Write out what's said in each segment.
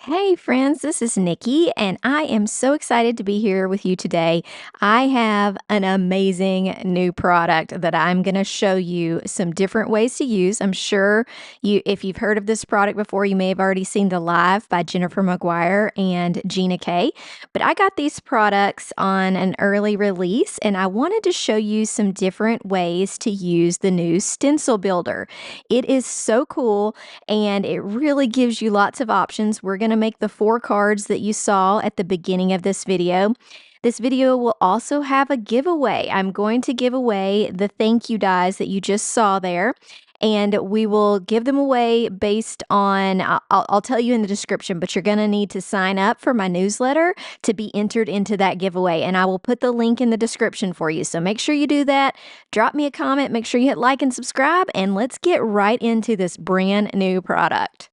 Hey friends, this is Nikki, and I am so excited to be here with you today. I have an amazing new product that I'm going to show you some different ways to use. I'm sure if you've heard of this product before, you may have already seen the live by Jennifer McGuire and Gina K. But I got these products on an early release, and I wanted to show you some different ways to use the new Stencil Builder. It is so cool and it really gives you lots of options. We're going to make the 4 cards that you saw at the beginning of this video. This video will also have a giveaway. I'm going to give away the thank you dies that you just saw there. And we will give them away based on, I'll tell you in the description, but you're going to need to sign up for my newsletter to be entered into that giveaway. And I will put the link in the description for you. So make sure you do that. Drop me a comment. Make sure you hit like and subscribe. And let's get right into this brand new product.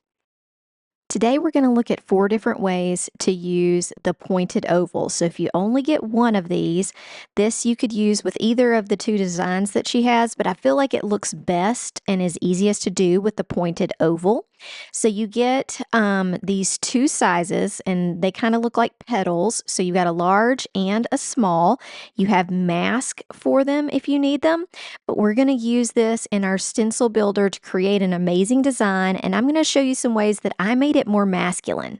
Today, we're going to look at 4 different ways to use the pointed oval. So if you only get one of these, this you could use with either of the 2 designs that she has, but I feel like it looks best and is easiest to do with the pointed oval. So you get these 2 sizes, and they kind of look like petals. So you got a large and a small. You have mask for them if you need them, but we're going to use this in our stencil builder to create an amazing design, and I'm going to show you some ways that I made it more masculine.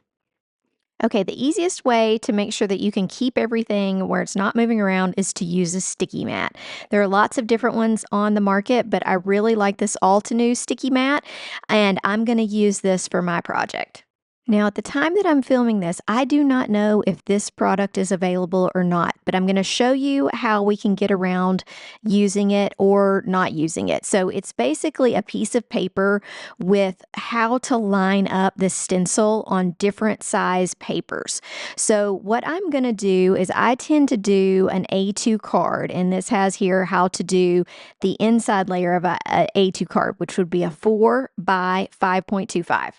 Okay, the easiest way to make sure that you can keep everything where it's not moving around is to use a sticky mat. There are lots of different ones on the market, but I really like this Altenew sticky mat, and I'm going to use this for my project. Now, at the time that I'm filming this, I do not know if this product is available or not, but I'm going to show you how we can get around using it or not using it. So it's basically a piece of paper with how to line up the stencil on different size papers. So what I'm going to do is I tend to do an A2 card, and this has here how to do the inside layer of a A2 card, which would be a 4 by 5.25.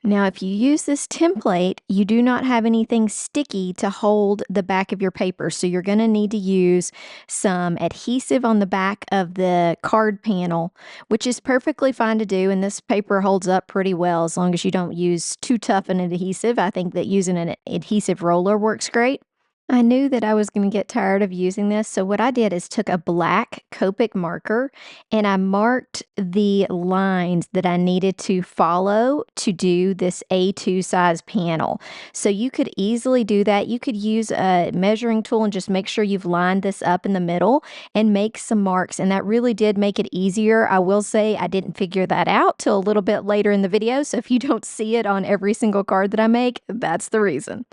Now, if you use this template, you do not have anything sticky to hold the back of your paper. So you're going to need to use some adhesive on the back of the card panel, which is perfectly fine to do. And this paper holds up pretty well as long as you don't use too tough an adhesive. I think that using an adhesive roller works great. I knew that I was going to get tired of using this, so what I did is took a black Copic marker and I marked the lines that I needed to follow to do this A2 size panel. So you could easily do that. You could use a measuring tool and just make sure you've lined this up in the middle and make some marks, and that really did make it easier. I will say I didn't figure that out till a little bit later in the video, so if you don't see it on every single card that I make, that's the reason.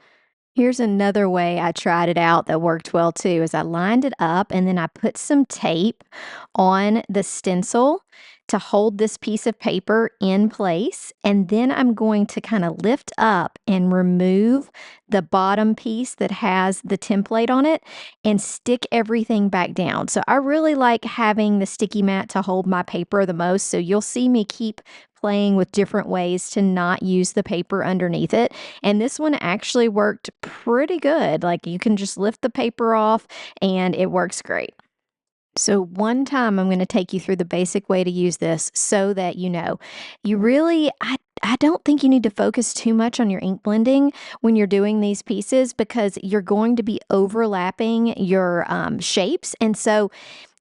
Here's another way I tried it out that worked well too, is I lined it up and then I put some tape on the stencil to hold this piece of paper in place. And then I'm going to kind of lift up and remove the bottom piece that has the template on it and stick everything back down. So I really like having the sticky mat to hold my paper the most. So you'll see me keep playing with different ways to not use the paper underneath it. And this one actually worked pretty good. Like you can just lift the paper off and it works great. So one time I'm going to take you through the basic way to use this so that you know. You really, I don't think you need to focus too much on your ink blending when you're doing these pieces because you're going to be overlapping your shapes. And so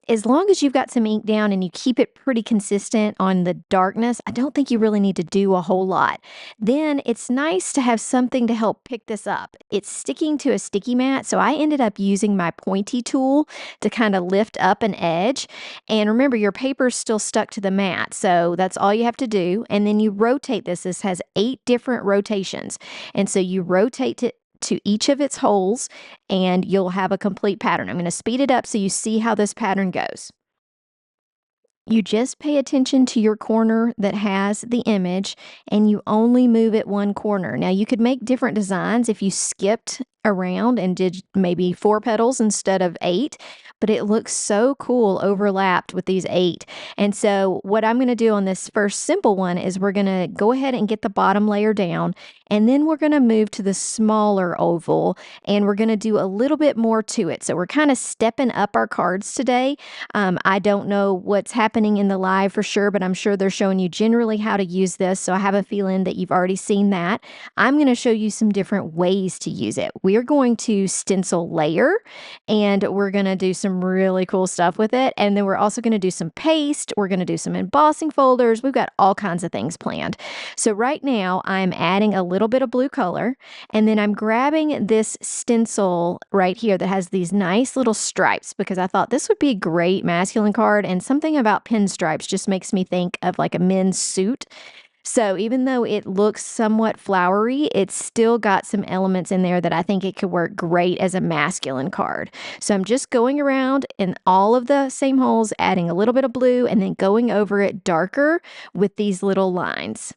as long as you've got some ink down and you keep it pretty consistent on the darkness, I don't think you really need to do a whole lot. Then it's nice to have something to help pick this up. It's sticking to a sticky mat, so I ended up using my pointy tool to kind of lift up an edge. And remember, your paper's still stuck to the mat, so that's all you have to do. And then you rotate this. This has 8 different rotations. And so you rotate it to each of its holes and you'll have a complete pattern. I'm going to speed it up so you see how this pattern goes. You just pay attention to your corner that has the image and you only move it one corner. Now you could make different designs if you skipped around and did maybe 4 petals instead of 8, but it looks so cool overlapped with these 8. And so what I'm going to do on this first simple one is we're going to go ahead and get the bottom layer down, And then we're going to move to the smaller oval and we're going to do a little bit more to it. So we're kind of stepping up our cards today. I don't know what's happening in the live for sure, but I'm sure they're showing you generally how to use this. So I have a feeling that you've already seen that. I'm going to show you some different ways to use it. We're going to stencil layer and we're going to do some really cool stuff with it. And then we're also going to do some paste. We're going to do some embossing folders. We've got all kinds of things planned. So right now I'm adding a little bit of blue color and then I'm grabbing this stencil right here that has these nice little stripes because I thought this would be a great masculine card, and something about pinstripes just makes me think of like a men's suit. So even though it looks somewhat flowery, it's still got some elements in there that I think it could work great as a masculine card. So I'm just going around in all of the same holes, adding a little bit of blue and then going over it darker with these little lines.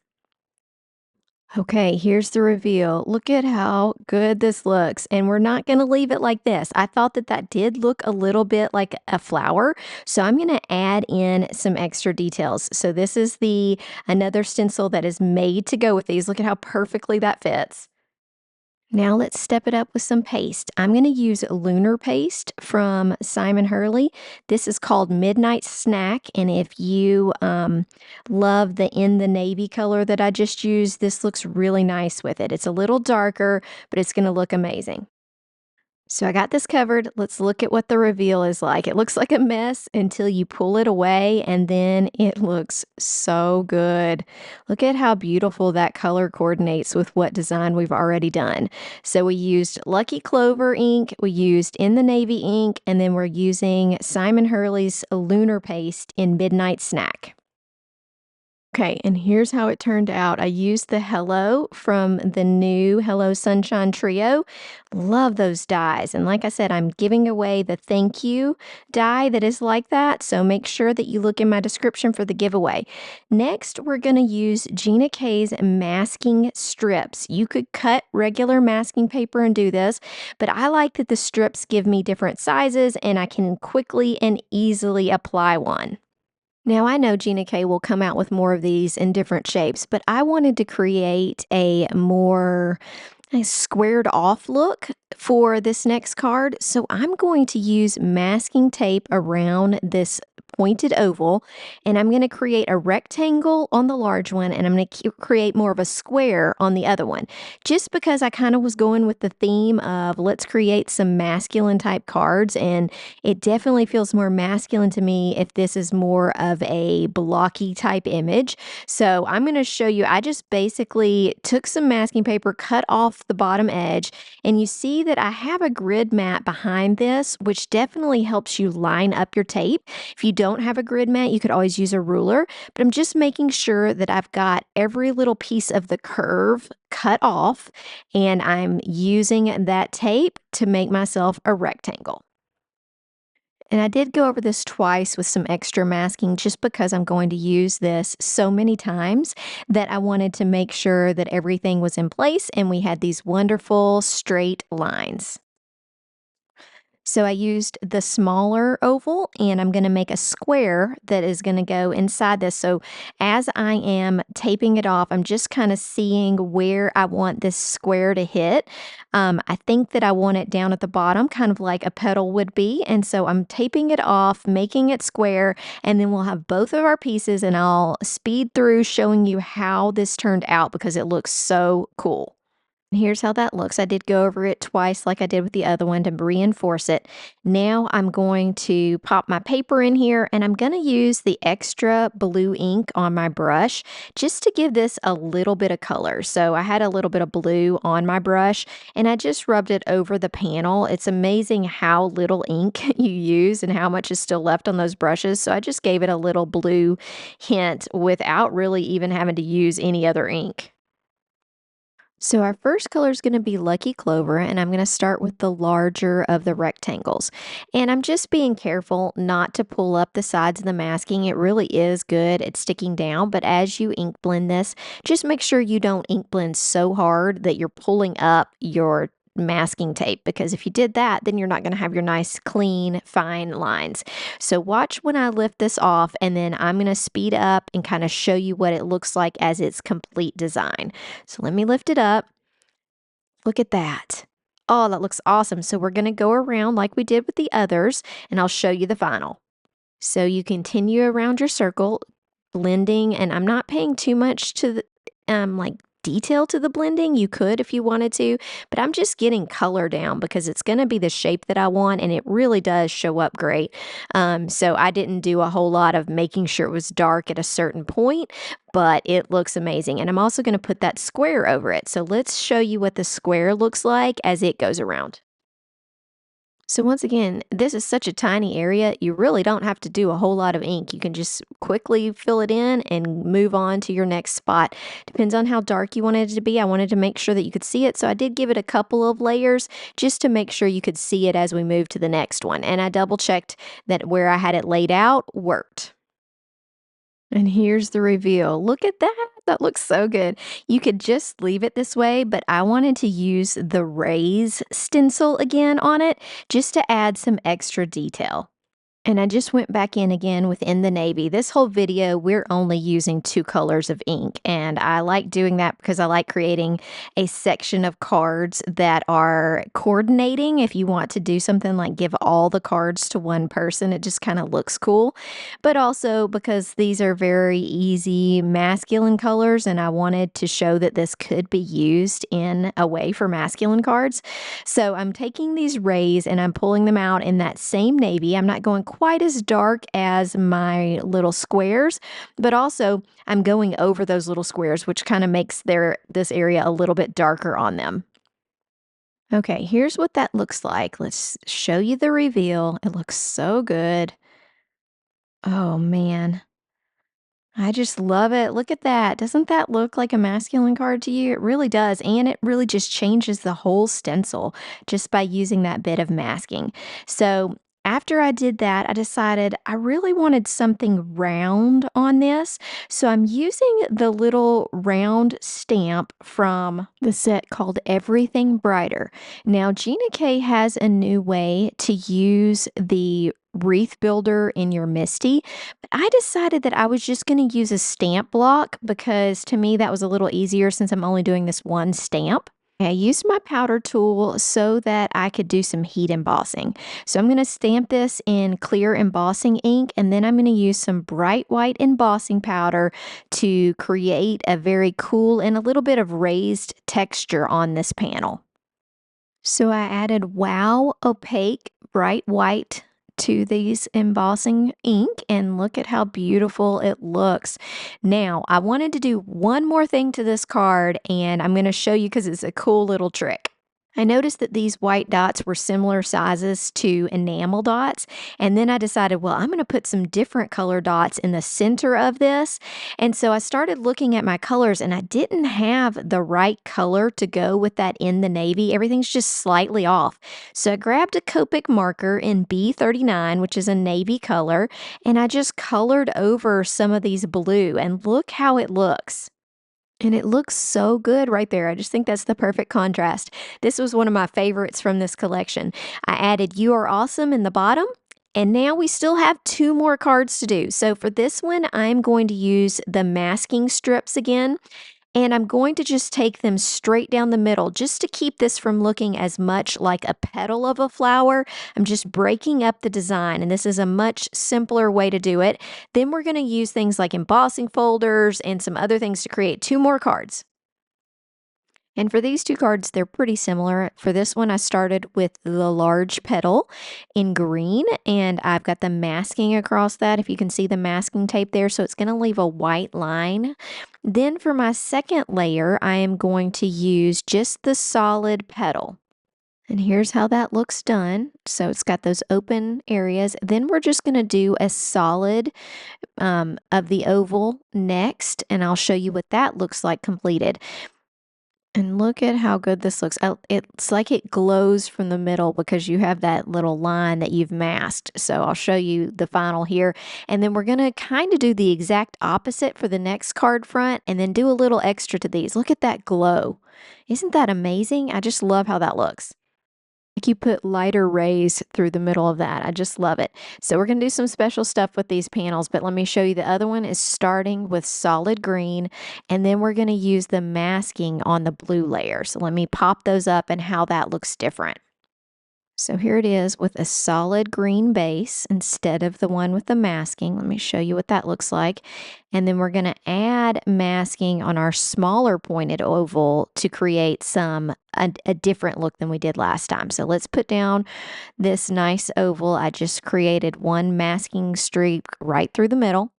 Okay, here's the reveal. Look at how good this looks. And we're not going to leave it like this. I thought that that did look a little bit like a flower. So I'm going to add in some extra details. So this is the another stencil that is made to go with these. Look at how perfectly that fits. Now let's step it up with some paste. I'm going to use Lunar Paste from Simon Hurley. This is called Midnight Snack, and if you love the In the Navy color that I just used, this looks really nice with it. It's a little darker, but it's going to look amazing. So I got this covered. Let's look at what the reveal is like. It looks like a mess until you pull it away, and then it looks so good. Look at how beautiful that color coordinates with what design we've already done. So we used Lucky Clover ink, we used In the Navy ink, and then we're using Simon Hurley's Lunar Paste in Midnight Snack. Okay, and here's how it turned out. I used the Hello from the new Hello Sunshine Trio. Love those dies. And like I said, I'm giving away the thank you die that is like that. So make sure that you look in my description for the giveaway. Next, we're going to use Gina K's masking strips. You could cut regular masking paper and do this, but I like that the strips give me different sizes and I can quickly and easily apply one. Now, I know Gina K will come out with more of these in different shapes, but I wanted to create a more squared off look for this next card. So I'm going to use masking tape around this pointed oval, and I'm going to create a rectangle on the large one, and I'm going to create more of a square on the other one. Just because I kind of was going with the theme of let's create some masculine type cards, and it definitely feels more masculine to me if this is more of a blocky type image. So I'm going to show you, I just basically took some masking paper, cut off the bottom edge, and you see that I have a grid mat behind this, which definitely helps you line up your tape. If you don't have a grid mat, you could always use a ruler, but I'm just making sure that I've got every little piece of the curve cut off, and I'm using that tape to make myself a rectangle. And I did go over this twice with some extra masking just because I'm going to use this so many times that I wanted to make sure that everything was in place and we had these wonderful straight lines. So I used the smaller oval and I'm going to make a square that is going to go inside this. So as I am taping it off, I'm just kind of seeing where I want this square to hit. I think that I want it down at the bottom, kind of like a petal would be. And so I'm taping it off, making it square, and then we'll have both of our pieces and I'll speed through showing you how this turned out because it looks so cool. Here's how that looks. I did go over it twice like I did with the other one to reinforce it. Now I'm going to pop my paper in here and I'm going to use the extra blue ink on my brush just to give this a little bit of color. So I had a little bit of blue on my brush and I just rubbed it over the panel. It's amazing how little ink you use and how much is still left on those brushes. So I just gave it a little blue hint without really even having to use any other ink. So our first color is going to be Lucky Clover, and I'm going to start with the larger of the rectangles. And I'm just being careful not to pull up the sides of the masking. It really is good at sticking down, but as you ink blend this, just make sure you don't ink blend so hard that you're pulling up your masking tape, because if you did that, then you're not gonna have your nice, clean, fine lines. So watch when I lift this off, and then I'm gonna speed up and kinda show you what it looks like as its complete design. So let me lift it up. Look at that. Oh, that looks awesome. So we're gonna go around like we did with the others, and I'll show you the final. So you continue around your circle, blending, and I'm not paying too much to the like detail to the blending. You could if you wanted to, but I'm just getting color down because it's going to be the shape that I want, and it really does show up great. So I didn't do a whole lot of making sure it was dark at a certain point, but it looks amazing. And I'm also going to put that square over it. So let's show you what the square looks like as it goes around. So once again, this is such a tiny area, you really don't have to do a whole lot of ink. You can just quickly fill it in and move on to your next spot. Depends on how dark you wanted it to be. I wanted to make sure that you could see it, so I did give it a couple of layers just to make sure you could see it as we move to the next one. And I double checked that where I had it laid out worked. And here's the reveal. Look at that. That looks so good. You could just leave it this way, but I wanted to use the raise stencil again on it just to add some extra detail. And I just went back in again within the navy. This whole video, we're only using 2 colors of ink, and I like doing that because I like creating a section of cards that are coordinating. If you want to do something like give all the cards to one person, it just kind of looks cool. But also because these are very easy masculine colors, and I wanted to show that this could be used in a way for masculine cards. So I'm taking these rays and I'm pulling them out in that same navy. I'm not going quite as dark as my little squares, but also I'm going over those little squares, which kind of makes this area a little bit darker on them. Okay, here's what that looks like. Let's show you the reveal. It looks so good. Oh man. I just love it. Look at that. Doesn't that look like a masculine card to you? It really does. And it really just changes the whole stencil just by using that bit of masking. So after I did that, I decided I really wanted something round on this. So I'm using the little round stamp from the set called Everything Brighter. Now, Gina K has a new way to use the wreath builder in your Misty. I decided that I was just going to use a stamp block because to me that was a little easier since I'm only doing this one stamp. I used my powder tool so that I could do some heat embossing. So I'm going to stamp this in clear embossing ink, and then I'm going to use some bright white embossing powder to create a very cool and a little bit of raised texture on this panel. So I added Wow Opaque Bright White to these embossing ink, and look at how beautiful it looks. Now, I wanted to do one more thing to this card, and I'm going to show you because it's a cool little trick. I noticed that these white dots were similar sizes to enamel dots, and then I decided, well, I'm going to put some different color dots in the center of this. And so I started looking at my colors, and I didn't have the right color to go with that in the navy. Everything's just slightly off. So I grabbed a Copic marker in B39, which is a navy color, and I just colored over some of these blue, and look how it looks. And it looks so good right there. I just think that's the perfect contrast. This was one of my favorites from this collection. I added You Are Awesome in the bottom, and now we still have 2 more cards to do. So for this one, I'm going to use the masking strips again. And I'm going to just take them straight down the middle just to keep this from looking as much like a petal of a flower. I'm just breaking up the design, and this is a much simpler way to do it. Then we're going to use things like embossing folders and some other things to create 2 more cards. And for these 2 cards, they're pretty similar. For this one, I started with the large petal in green, and I've got the masking across that, if you can see the masking tape there, so it's going to leave a white line. Then for my second layer, I am going to use just the solid petal. And here's how that looks done. So it's got those open areas. Then we're just going to do a solid of the oval next, and I'll show you what that looks like completed. And look at how good this looks. It's like it glows from the middle because you have that little line that you've masked. So I'll show you the final here. And then we're going to kind of do the exact opposite for the next card front and then do a little extra to these. Look at that glow. Isn't that amazing? I just love how that looks. Like you put lighter rays through the middle of that. I just love it. So we're going to do some special stuff with these panels, but let me show you the other one is starting with solid green, and then we're going to use the masking on the blue layer. So let me pop those up and how that looks different. So here it is with a solid green base instead of the one with the masking. Let me show you what that looks like. And then we're going to add masking on our smaller pointed oval to create a different look than we did last time. So let's put down this nice oval. I just created one masking streak right through the middle.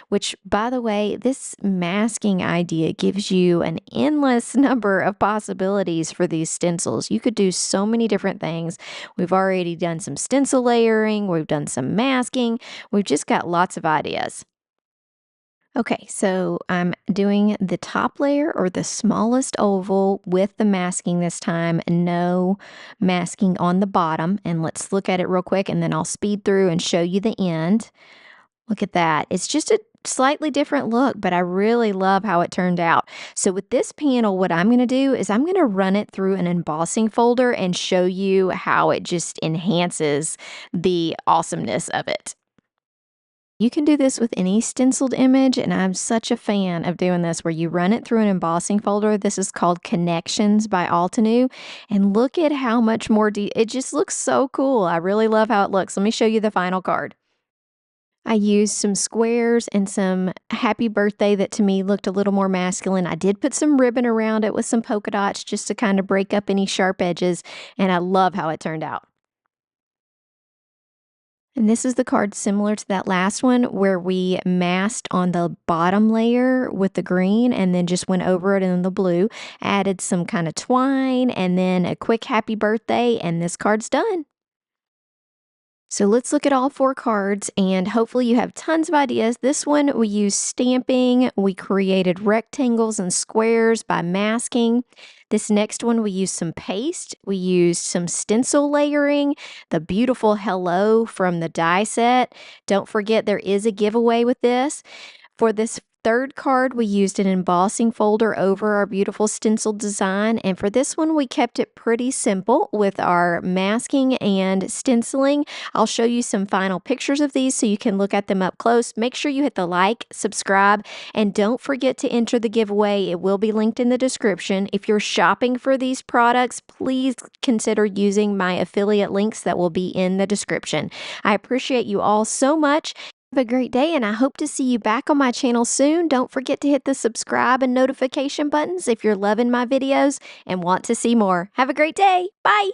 Which, by the way, this masking idea gives you an endless number of possibilities for these stencils. You could do so many different things. We've already done some stencil layering, we've done some masking, we've just got lots of ideas. Okay, so I'm doing the top layer or the smallest oval with the masking this time, no masking on the bottom. And let's look at it real quick and then I'll speed through and show you the end. Look at that. It's just a slightly different look, but I really love how it turned out. So with this panel, what I'm going to do is I'm going to run it through an embossing folder and show you how it just enhances the awesomeness of it. You can do this with any stenciled image, and I'm such a fan of doing this where you run it through an embossing folder. This is called Connections by Altenew, and look at how much more it just looks so cool. I really love how it looks. Let me show you the final card. I used some squares and some happy birthday that to me looked a little more masculine. I did put some ribbon around it with some polka dots just to kind of break up any sharp edges, and I love how it turned out. And this is the card similar to that last one where we masked on the bottom layer with the green and then just went over it in the blue, added some kind of twine, and then a quick happy birthday, and this card's done. So let's look at all four cards and hopefully you have tons of ideas. This one we used stamping, we created rectangles and squares by masking. This next one we used some paste, we used some stencil layering, the beautiful hello from the die set. Don't forget there is a giveaway with this. For this third card, we used an embossing folder over our beautiful stencil design. And for this one, we kept it pretty simple with our masking and stenciling. I'll show you some final pictures of these so you can look at them up close. Make sure you hit the like, subscribe, and don't forget to enter the giveaway. It will be linked in the description. If you're shopping for these products, please consider using my affiliate links that will be in the description. I appreciate you all so much. Have a great day, and I hope to see you back on my channel soon. Don't forget to hit the subscribe and notification buttons if you're loving my videos and want to see more. Have a great day. Bye.